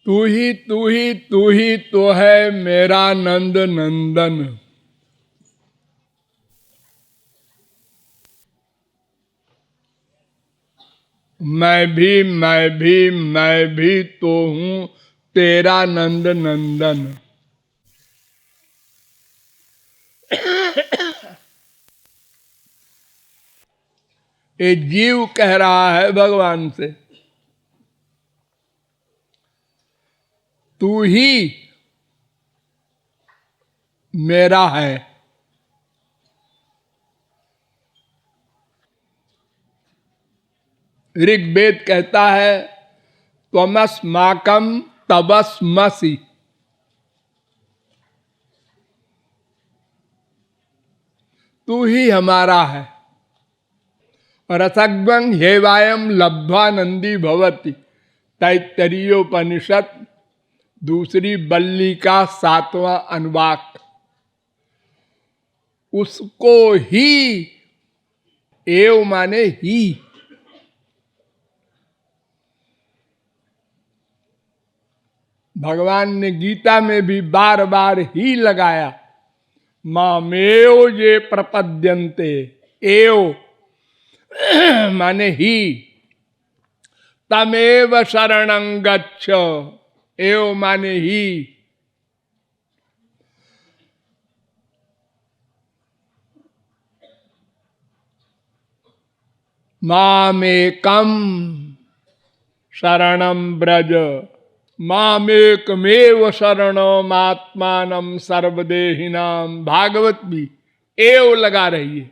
तू ही तू ही तू ही तो है मेरा नंद नंदन। मैं भी तो हूं तेरा नंद नंदन। ये जीव कह रहा है भगवान से, तू ही मेरा है। ऋग्वेद कहता है त्वमस्माकं तवस्मसि। तू ही हमारा है। रसग्वं हेवायम लब्ध्वा नंदी भवति, तैत्तरीयोपनिषद दूसरी बल्ली का 7वां अनुवाक। उसको ही, एव माने ही, भगवान ने गीता में भी बार बार ही लगाया। मामेव ये प्रपद्यन्ते, एव माने ही, तमेव शरणं गच्छ, एव माने ही। मामेकम शरणं ब्रज, मामेकमेव शरणमात्मानं सर्वदेहिनां। भागवत भी एव लगा रही है।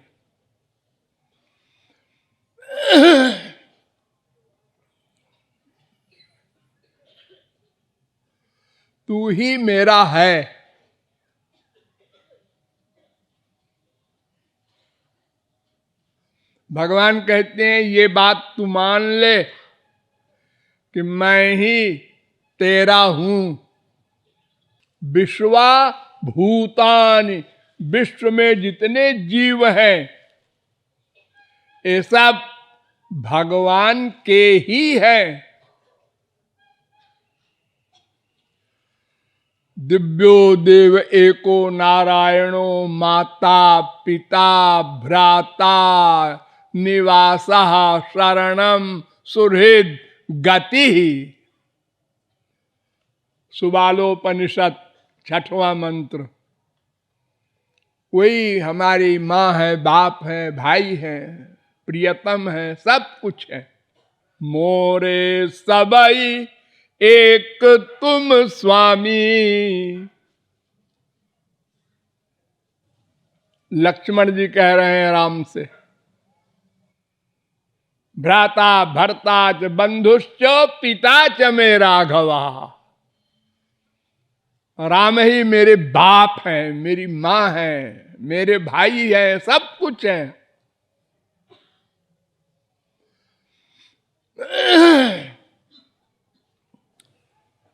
तू ही मेरा है। भगवान कहते हैं ये बात तू मान ले कि मैं ही तेरा हूं। विश्वा भूतानि, विश्व में जितने जीव हैं ये सब भगवान के ही हैं। दिव्यो देव एको नारायणो माता पिता भ्राता निवासः शरणम सुहृद गति। सुबालोपनिषद 6वां मंत्र। वही हमारी माँ है, बाप है, भाई है, प्रियतम है, सब कुछ है। मोरे सबई एक तुम स्वामी। लक्ष्मण जी कह रहे हैं राम से, भ्राता भर्ता च बंधुश्च पिता च मे राघवा। राम ही मेरे बाप हैं, मेरी माँ है, मेरे भाई है, सब कुछ है।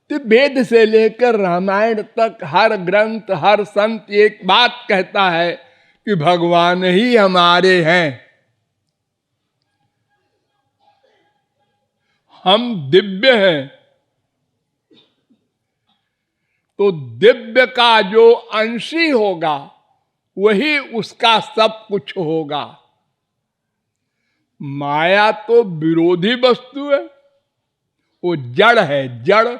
तो वेद से लेकर रामायण तक हर ग्रंथ, हर संत एक बात कहता है कि भगवान ही हमारे हैं। हम दिव्य हैं, तो दिव्य का जो अंशी होगा वही उसका सब कुछ होगा। माया तो विरोधी वस्तु है, वो जड़ है, जड़।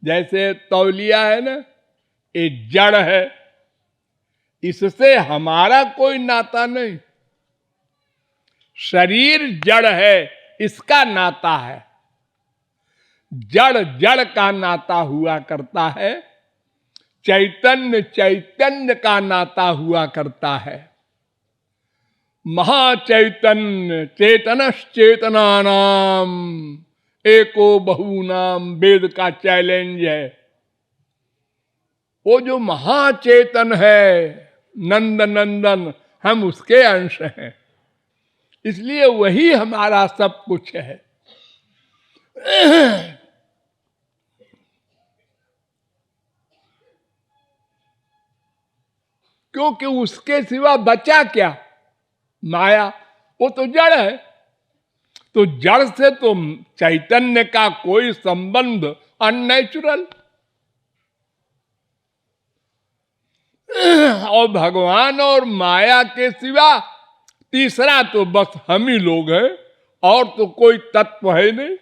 जैसे तौलिया है ना, ये जड़ है, इससे हमारा कोई नाता नहीं। शरीर जड़ है, इसका नाता है। जड़ जड़ का नाता हुआ करता है, चैतन्य चैतन्य का नाता हुआ करता है। महाचैतन्य चेतनश्चेतनानाम एको बहूनाम वेद का चैलेंज है। वो जो महाचेतन है नंद नंदन, हम उसके अंश हैं, इसलिए वही हमारा सब कुछ है। क्योंकि उसके सिवा बचा क्या? माया, वो तो जड़ है। तो जड़ से तो चैतन्य का कोई संबंध अननेचुरल, और भगवान और माया के सिवा तीसरा तो बस हम ही लोग हैं, और तो कोई तत्व है नहीं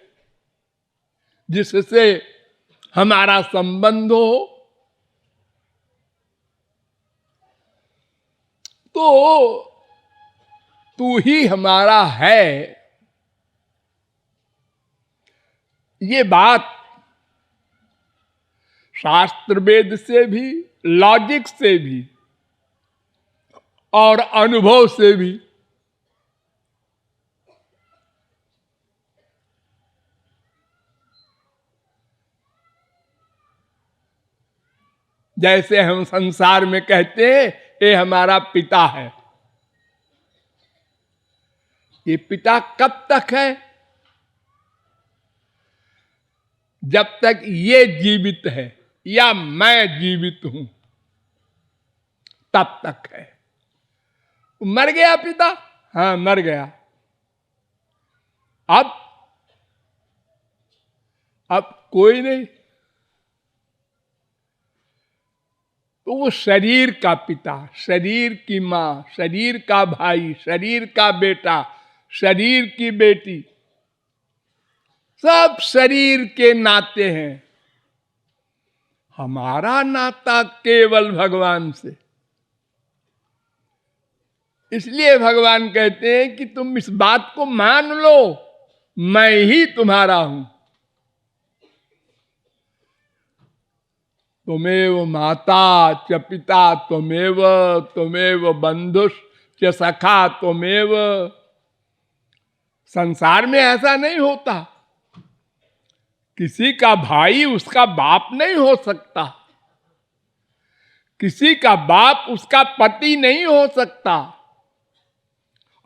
जिससे हमारा संबंध हो। तो तू ही हमारा है, ये बात शास्त्र वेद से भी, लॉजिक से भी और अनुभव से भी जैसे हम संसार में कहते हैं ये हमारा पिता है, ये पिता कब तक है? जब तक ये जीवित है या मैं जीवित हूं तब तक है। मर गया पिता, हाँ मर गया। अब कोई नहीं, तो वो शरीर का पिता, शरीर की मां, शरीर का भाई, शरीर का बेटा, शरीर की बेटी, सब शरीर के नाते हैं। हमारा नाता केवल भगवान से। इसलिए भगवान कहते हैं कि तुम इस बात को मान लो, मैं ही तुम्हारा हूं। त्वमेव माता च पिता त्वमेव, त्वमेव बंधुश्च सखा त्वमेव। संसार में ऐसा नहीं होता, किसी का भाई उसका बाप नहीं हो सकता, किसी का बाप उसका पति नहीं हो सकता।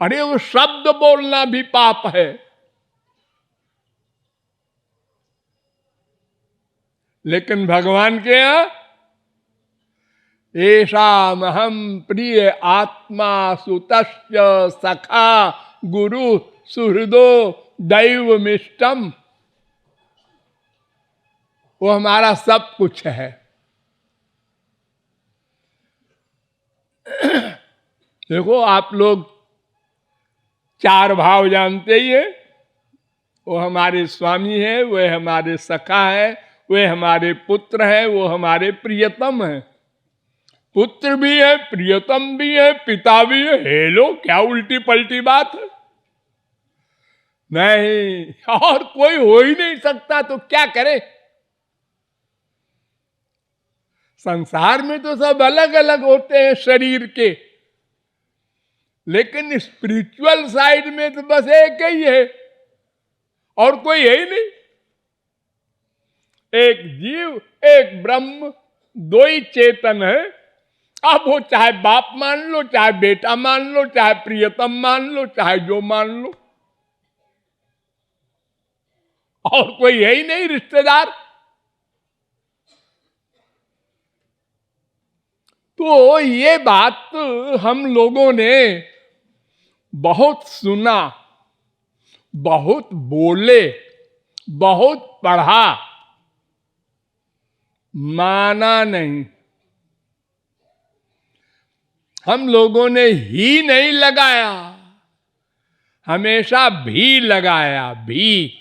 अरे वो शब्द बोलना भी पाप है। लेकिन भगवान के यहां येषाम हम प्रिय आत्मा सुतश्च सखा गुरु सुहृदो दैवमिष्टम, वो हमारा सब कुछ है। देखो आप लोग चार भाव जानते ही है, वो हमारे स्वामी है, वो हमारे सखा है, वे हमारे पुत्र है, वो हमारे प्रियतम है। पुत्र भी है, प्रियतम भी है, पिता भी है। हेलो, क्या उल्टी पलटी बात है? नहीं, और कोई हो ही नहीं सकता, तो क्या करे? संसार में तो सब अलग अलग होते हैं शरीर के, लेकिन स्पिरिचुअल साइड में तो बस एक ही है, और कोई है ही नहीं। एक जीव, एक ब्रह्म, दो ही चेतन है। अब वो चाहे बाप मान लो, चाहे बेटा मान लो, चाहे प्रियतम मान लो, चाहे जो मान लो, और कोई है ही नहीं रिश्तेदार। तो ये बात हम लोगों ने बहुत सुना, बहुत बोले, बहुत पढ़ा, माना नहीं। हम लोगों ने ही नहीं लगाया, हमेशा भी लगाया। भी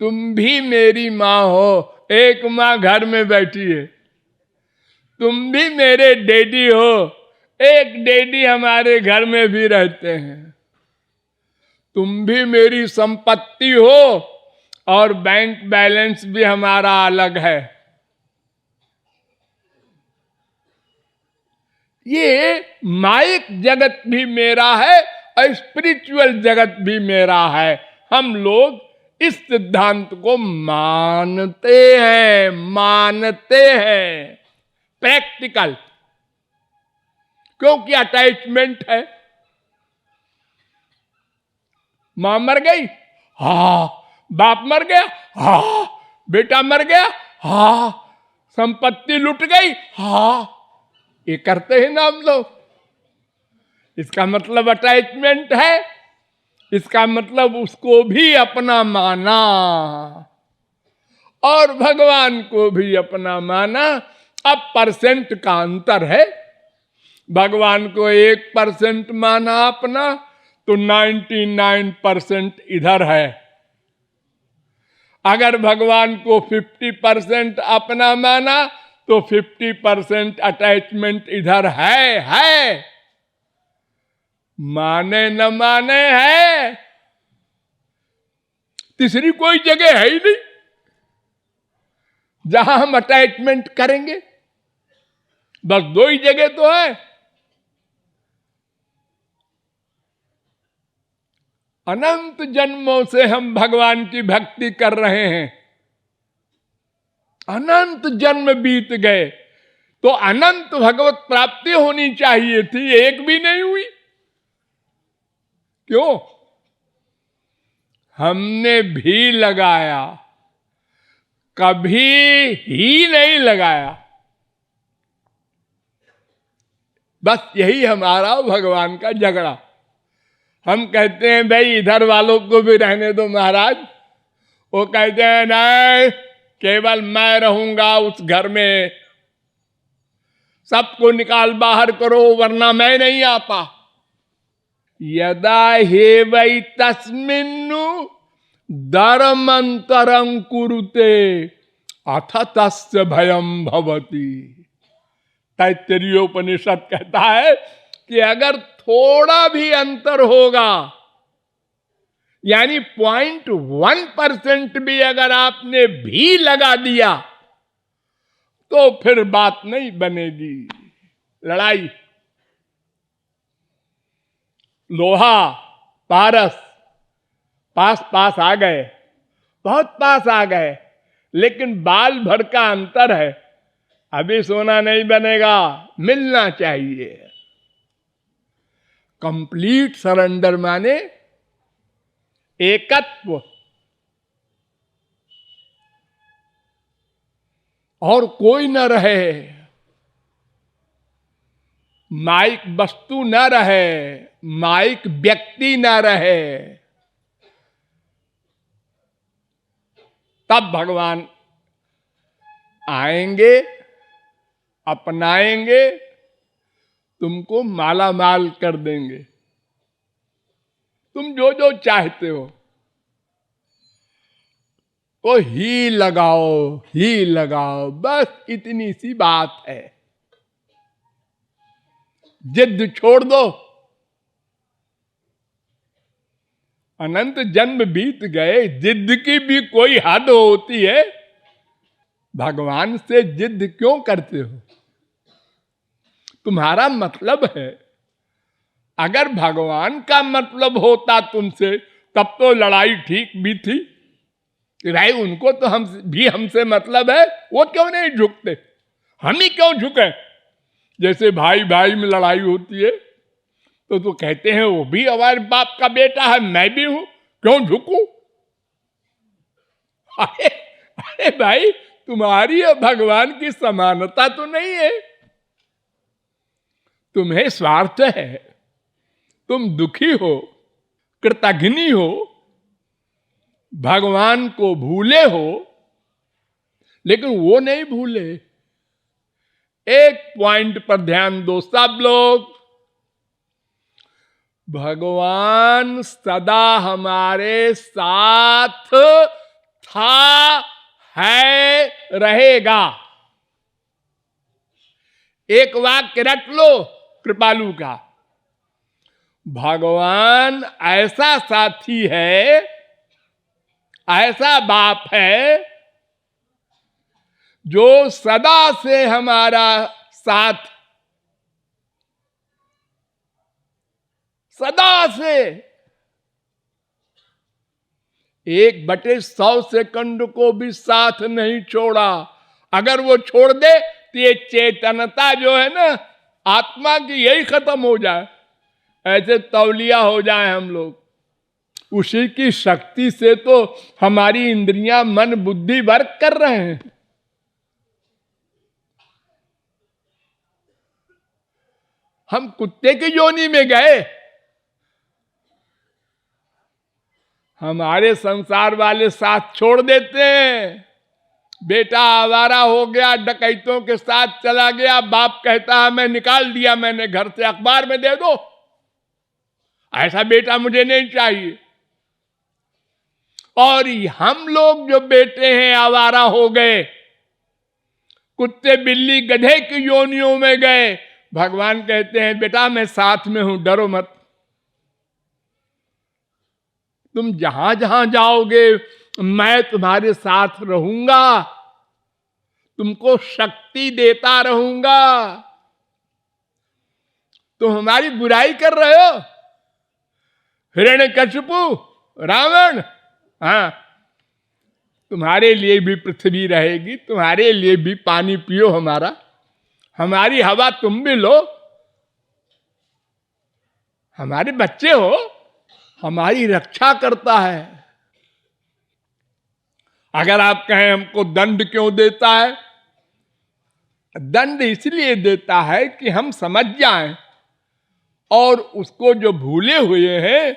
तुम भी मेरी माँ हो, एक माँ घर में बैठी है। तुम भी मेरे डैडी हो, एक डैडी हमारे घर में भी रहते हैं। तुम भी मेरी संपत्ति हो, और बैंक बैलेंस भी हमारा अलग है। ये माइक जगत भी मेरा है और स्पिरिचुअल जगत भी मेरा है। हम लोग इस सिद्धांत को मानते हैं प्रैक्टिकल, क्योंकि अटैचमेंट है। मां मर गई, हा, बाप मर गया, हा, बेटा मर गया, हा, संपत्ति लुट गई, हा, ये करते हैं ना हम लोग। इसका मतलब अटैचमेंट है। इसका मतलब उसको भी अपना माना और भगवान को भी अपना माना। अब परसेंट का अंतर है, भगवान को 1% माना अपना तो 99% इधर है। अगर भगवान को 50% अपना माना तो 50% अटैचमेंट इधर है। माने न माने है, तीसरी कोई जगह है ही नहीं जहां हम अटैचमेंट करेंगे। बस दो ही जगह तो है। अनंत जन्मों से हम भगवान की भक्ति कर रहे हैं, अनंत जन्म बीत गए तो अनंत भगवत प्राप्ति होनी चाहिए थी, एक भी नहीं हुई। क्यों? हमने भी लगाया, कभी ही नहीं लगाया। बस यही हमारा भगवान का झगड़ा। हम कहते हैं भाई इधर वालों को भी रहने दो महाराज, वो कहते हैं नहीं, केवल मैं रहूंगा उस घर में, सबको निकाल बाहर करो वरना मैं नहीं आता। यदा हे वै तस्मिन्नु धर्मंतरं कुरुते अथ तस्य भयं भवति। तैत्तरीयोपनिषद कहता है कि अगर थोड़ा भी अंतर होगा, यानी 0.1% भी अगर आपने भी लगा दिया तो फिर बात नहीं बनेगी। लड़ाई, लोहा पारस पास पास आ गए, बहुत पास आ गए, लेकिन बाल भर का अंतर है। अभी सोना नहीं बनेगा, मिलना चाहिए। कंप्लीट सरेंडर माने एकत्व, और कोई न रहे, माइक वस्तु न रहे, माइक व्यक्ति न रहे, तब भगवान आएंगे, अपनाएंगे, तुमको माला माल कर देंगे, तुम जो जो चाहते हो तो ही लगाओ, बस इतनी सी बात है। जिद छोड़ दो। अनंत जन्म बीत गए, जिद की भी कोई हद होती है। भगवान से जिद क्यों करते हो? तुम्हारा मतलब है। अगर भगवान का मतलब होता तुमसे तब तो लड़ाई ठीक भी थी कि भाई उनको तो हमसे मतलब है, वो क्यों नहीं झुकते, हम ही क्यों झुके? जैसे भाई भाई में लड़ाई होती है तो कहते हैं वो भी हमारे बाप का बेटा है, मैं भी हूं, क्यों झुकूं? अरे भाई, तुम्हारी और भगवान की समानता तो नहीं है। तुम्हें स्वार्थ है, तुम दुखी हो, कृतघ्नि हो, भगवान को भूले हो, लेकिन वो नहीं भूले। एक पॉइंट पर ध्यान दो सब लोग, भगवान सदा हमारे साथ था, है, रहेगा। एक वाक्य रट लो कृपालु का, भगवान ऐसा साथी है, ऐसा बाप है जो सदा से हमारा साथ, सदा से 1/100 सेकंड को भी साथ नहीं छोड़ा। अगर वो छोड़ दे तो ये चेतनता जो है ना आत्मा की, यही खत्म हो जाए, ऐसे तौलिया हो जाए हम लोग। उसी की शक्ति से तो हमारी इंद्रियां, मन, बुद्धि वर्क कर रहे हैं। हम कुत्ते की योनि में गए, हमारे संसार वाले साथ छोड़ देते हैं। बेटा आवारा हो गया, डकैतों के साथ चला गया, बाप कहता है मैं निकाल दिया मैंने घर से, अखबार में दे दो, ऐसा बेटा मुझे नहीं चाहिए। और हम लोग जो बेटे हैं आवारा हो गए, कुत्ते बिल्ली गधे की योनियों में गए, भगवान कहते हैं बेटा मैं साथ में हूं, डरो मत। तुम जहां जहां जाओगे मैं तुम्हारे साथ रहूंगा, तुमको शक्ति देता रहूंगा। तुम हमारी बुराई कर रहे हो, हिरण्यकशिपु, रावण, हाँ, तुम्हारे लिए भी पृथ्वी रहेगी, तुम्हारे लिए भी पानी पियो हमारा, हमारी हवा तुम भी लो, हमारे बच्चे हो, हमारी रक्षा करता है। अगर आप कहें हमको दंड क्यों देता है, दंड इसलिए देता है कि हम समझ जाएं और उसको जो भूले हुए हैं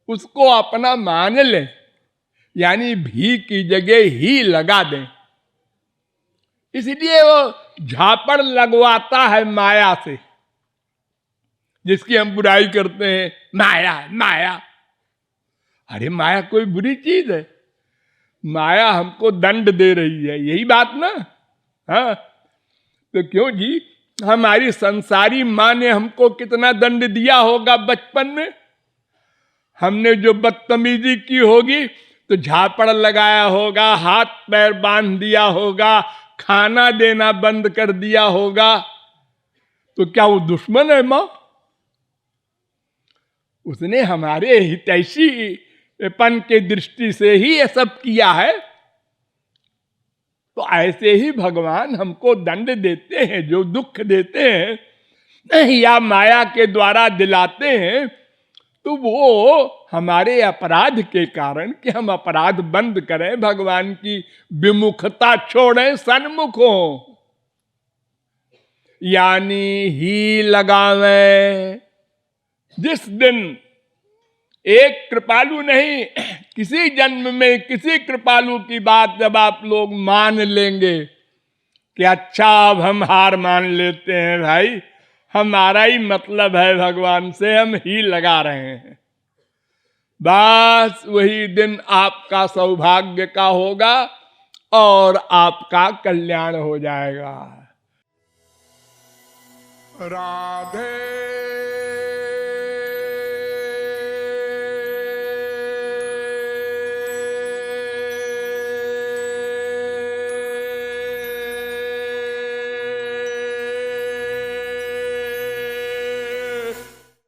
उसको अपना मान लें, यानी भी की जगह ही लगा दें। इसलिए वो झापड़ लगवाता है माया से, जिसकी हम बुराई करते हैं, माया माया। अरे माया कोई बुरी चीज है? माया हमको दंड दे रही है, यही बात ना। हाँ, तो क्यों जी, हमारी संसारी माँ ने हमको कितना दंड दिया होगा बचपन में। हमने जो बदतमीजी की होगी तो झापड़ लगाया होगा, हाथ पैर बांध दिया होगा, खाना देना बंद कर दिया होगा, तो क्या वो दुश्मन है मां? उसने हमारे हितैषीपन के दृष्टि से ही ये सब किया है। तो ऐसे ही भगवान हमको दंड देते हैं, जो दुख देते हैं या माया के द्वारा दिलाते हैं, तो वो हमारे अपराध के कारण, कि हम अपराध बंद करें, भगवान की विमुखता छोड़ें, सन्मुख हो, यानी ही लगावें। जिस दिन एक कृपालु नहीं, किसी जन्म में किसी कृपालु की बात जब आप लोग मान लेंगे कि अच्छा अब हम हार मान लेते हैं भाई, हमारा ही मतलब है भगवान से, हम ही लगा रहे हैं, बस वही दिन आपका सौभाग्य का होगा और आपका कल्याण हो जाएगा। राधे